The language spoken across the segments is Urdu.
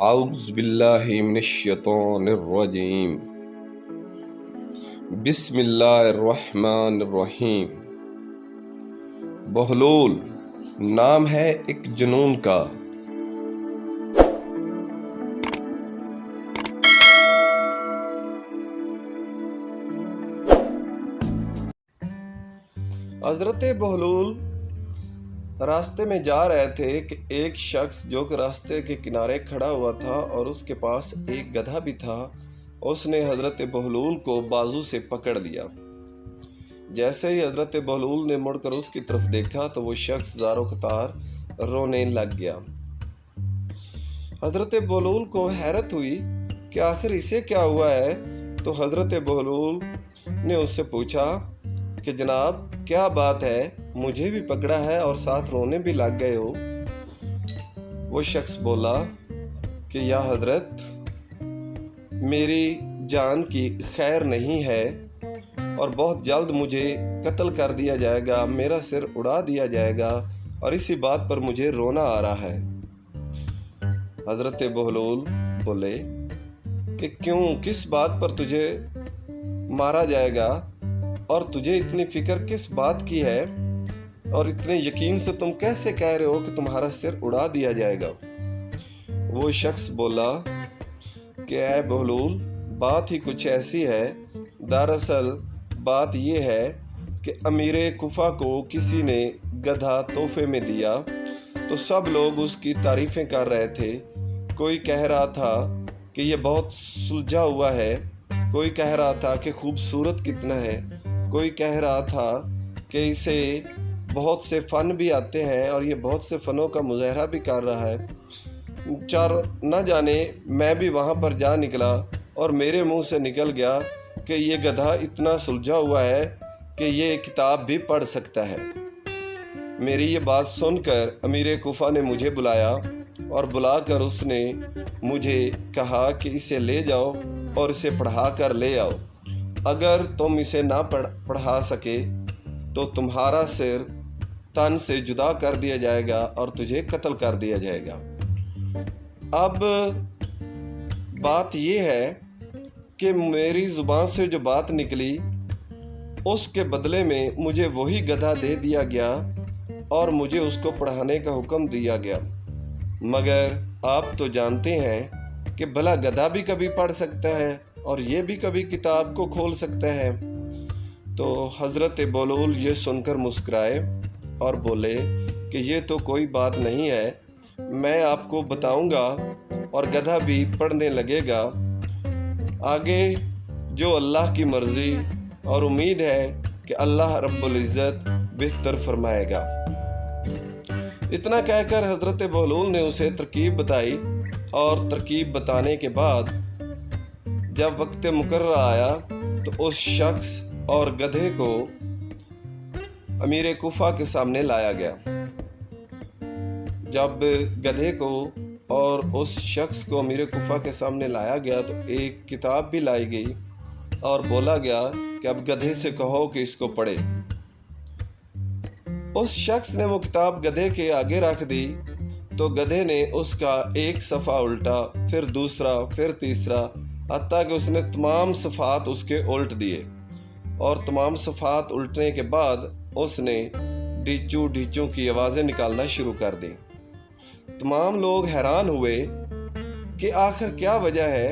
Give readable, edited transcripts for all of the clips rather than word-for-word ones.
اعوذ باللہ من الشیطان الرجیم بسم اللہ الرحمن الرحیم۔ بہلول نام ہے ایک جنون کا، حضرت بہلول راستے میں جا رہے تھے کہ ایک شخص جو کہ راستے کے کنارے کھڑا ہوا تھا اور اس کے پاس ایک گدھا بھی تھا، اس نے حضرت بہلول کو بازو سے پکڑ لیا۔ جیسے ہی حضرت بہلول نے مڑ کر اس کی طرف دیکھا تو وہ شخص زار و قطار رونے لگ گیا۔ حضرت بہلول کو حیرت ہوئی کہ آخر اسے کیا ہوا ہے، تو حضرت بہلول نے اس سے پوچھا کہ جناب کیا بات ہے، مجھے بھی پکڑا ہے اور ساتھ رونے بھی لگ گئے ہو۔ وہ شخص بولا کہ یا حضرت، میری جان کی خیر نہیں ہے اور بہت جلد مجھے قتل کر دیا جائے گا، میرا سر اڑا دیا جائے گا اور اسی بات پر مجھے رونا آ رہا ہے۔ حضرت بہلول بولے کہ کیوں، کس بات پر تجھے مارا جائے گا اور تجھے اتنی فکر کس بات کی ہے، اور اتنے یقین سے تم کیسے کہہ رہے ہو کہ تمہارا سر اڑا دیا جائے گا؟ وہ شخص بولا کہ اے بہلول، بات ہی کچھ ایسی ہے، دراصل بات یہ ہے کہ امیر کوفہ کو کسی نے گدھا تحفے میں دیا تو سب لوگ اس کی تعریفیں کر رہے تھے۔ کوئی کہہ رہا تھا کہ یہ بہت سلجھا ہوا ہے، کوئی کہہ رہا تھا کہ خوبصورت کتنا ہے، کوئی کہہ رہا تھا کہ اسے بہت سے فن بھی آتے ہیں اور یہ بہت سے فنوں کا مظاہرہ بھی کر رہا ہے۔ نہ جانے میں بھی وہاں پر جا نکلا اور میرے منہ سے نکل گیا کہ یہ گدھا اتنا سلجھا ہوا ہے کہ یہ کتاب بھی پڑھ سکتا ہے۔ میری یہ بات سن کر امیر کوفہ نے مجھے بلایا اور بلا کر اس نے مجھے کہا کہ اسے لے جاؤ اور اسے پڑھا کر لے آؤ، اگر تم اسے نہ پڑھا سکے تو تمہارا سر تن سے جدا کر دیا جائے گا اور تجھے قتل کر دیا جائے گا۔ اب بات یہ ہے کہ میری زبان سے جو بات نکلی اس کے بدلے میں مجھے وہی گدھا دے دیا گیا اور مجھے اس کو پڑھانے کا حکم دیا گیا، مگر آپ تو جانتے ہیں کہ بھلا گدھا بھی کبھی پڑھ سکتا ہے اور یہ بھی کبھی کتاب کو کھول سکتا ہے۔ تو حضرت بہلول یہ سن کر مسکرائے اور بولے کہ یہ تو کوئی بات نہیں ہے، میں آپ کو بتاؤں گا اور گدھا بھی پڑھنے لگے گا، آگے جو اللہ کی مرضی، اور امید ہے کہ اللہ رب العزت بہتر فرمائے گا۔ اتنا کہہ کر حضرت بہلول نے اسے ترکیب بتائی، اور ترکیب بتانے کے بعد جب وقت مقررہ آیا تو اس شخص اور گدھے کو امیر کوفہ کے سامنے لایا گیا۔ جب گدھے کو اور اس شخص کو امیر کوفہ کے سامنے لایا گیا تو ایک کتاب بھی لائی گئی اور بولا گیا کہ اب گدھے سے کہو کہ اس کو پڑھے۔ اس شخص نے وہ کتاب گدھے کے آگے رکھ دی تو گدھے نے اس کا ایک صفحہ الٹا، پھر دوسرا، پھر تیسرا، حتیٰ کہ اس نے تمام صفحات اس کے الٹ دیے، اور تمام صفحات الٹنے کے بعد اس نے ڈیچو ڈیچو کی آوازیں نکالنا شروع کر دی۔ تمام لوگ حیران ہوئے کہ آخر کیا وجہ ہے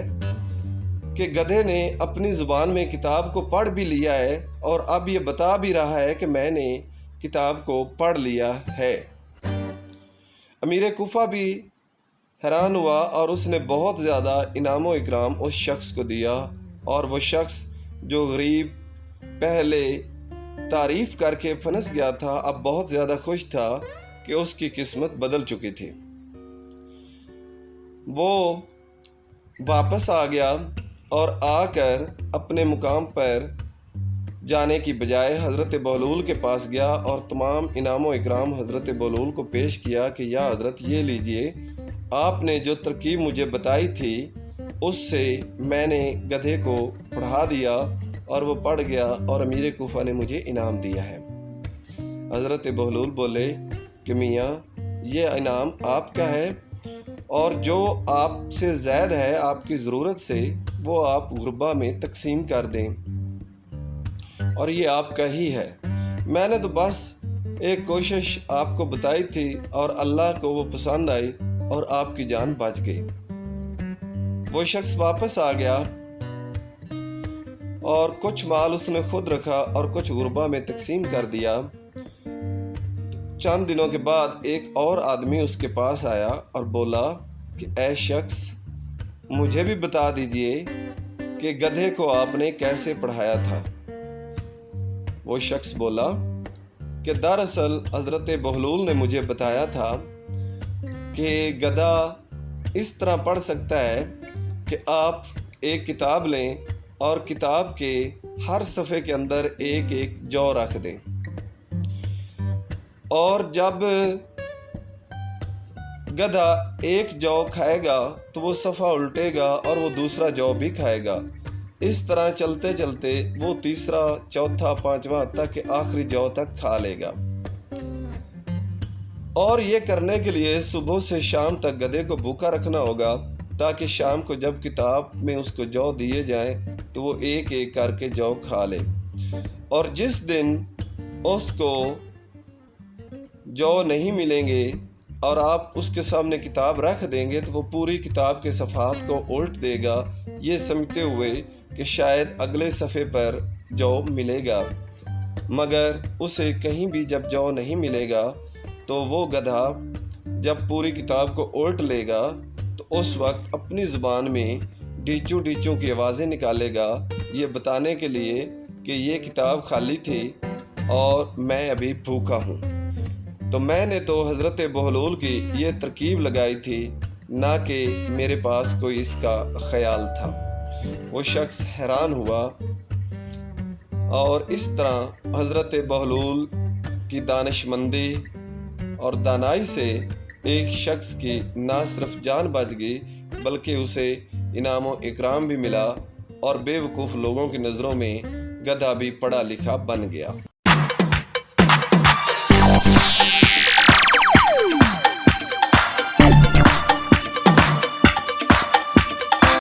کہ گدھے نے اپنی زبان میں کتاب کو پڑھ بھی لیا ہے اور اب یہ بتا بھی رہا ہے کہ میں نے کتاب کو پڑھ لیا ہے۔ امیر کوفہ بھی حیران ہوا اور اس نے بہت زیادہ انعام و اکرام اس شخص کو دیا، اور وہ شخص جو غریب پہلے تعریف کر کے پھنس گیا تھا اب بہت زیادہ خوش تھا کہ اس کی قسمت بدل چکی تھی۔ وہ واپس آ گیا اور آ کر اپنے مقام پر جانے کی بجائے حضرت بہلول کے پاس گیا اور تمام انعام و اکرام حضرت بہلول کو پیش کیا کہ یا حضرت یہ لیجئے، آپ نے جو ترکیب مجھے بتائی تھی اس سے میں نے گدھے کو پڑھا دیا اور وہ پڑھ گیا اور امیر کوفہ نے مجھے انعام دیا ہے۔ حضرت بہلول بولے کہ میاں یہ انعام آپ کا ہے اور جو آپ سے زائد ہے آپ کی ضرورت سے وہ آپ غربا میں تقسیم کر دیں، اور یہ آپ کا ہی ہے۔ میں نے تو بس ایک کوشش آپ کو بتائی تھی اور اللہ کو وہ پسند آئی اور آپ کی جان بچ گئی۔ وہ شخص واپس آ گیا اور کچھ مال اس نے خود رکھا اور کچھ غربا میں تقسیم کر دیا۔ چند دنوں کے بعد ایک اور آدمی اس کے پاس آیا اور بولا کہ اے شخص، مجھے بھی بتا دیجئے کہ گدھے کو آپ نے کیسے پڑھایا تھا۔ وہ شخص بولا کہ دراصل حضرت بہلول نے مجھے بتایا تھا کہ گدھا اس طرح پڑھ سکتا ہے کہ آپ ایک کتاب لیں اور کتاب کے ہر صفحے کے اندر ایک ایک جو رکھ دیں، اور جب گدھا ایک جو کھائے گا تو وہ صفحہ الٹے گا اور وہ دوسرا جو بھی کھائے گا۔ اس طرح چلتے چلتے وہ تیسرا، چوتھا، پانچواں تک کہ آخری جو تک کھا لے گا۔ اور یہ کرنے کے لیے صبح سے شام تک گدھے کو بھوکا رکھنا ہوگا، تاکہ شام کو جب کتاب میں اس کو جو دیے جائیں تو وہ ایک ایک کر کے جو کھا لے۔ اور جس دن اس کو جو نہیں ملیں گے اور آپ اس کے سامنے کتاب رکھ دیں گے تو وہ پوری کتاب کے صفحات کو الٹ دے گا، یہ سمجھتے ہوئے کہ شاید اگلے صفحے پر جو ملے گا، مگر اسے کہیں بھی جب جو نہیں ملے گا تو وہ گدھا جب پوری کتاب کو الٹ لے گا تو اس وقت اپنی زبان میں ڈیچوں ڈیچوں کی آوازیں نکالے گا، یہ بتانے کے لیے کہ یہ کتاب خالی تھی اور میں ابھی بھوکا ہوں۔ تو میں نے تو حضرت بہلول کی یہ ترکیب لگائی تھی، نہ کہ میرے پاس کوئی اس کا خیال تھا۔ وہ شخص حیران ہوا، اور اس طرح حضرت بہلول کی دانشمندی اور دانائی سے ایک شخص کی نہ صرف جان بچ گئی بلکہ اسے انعام و اکرام بھی ملا، اور بے وقوف لوگوں کی نظروں میں گدھا بھی پڑھا لکھا بن گیا۔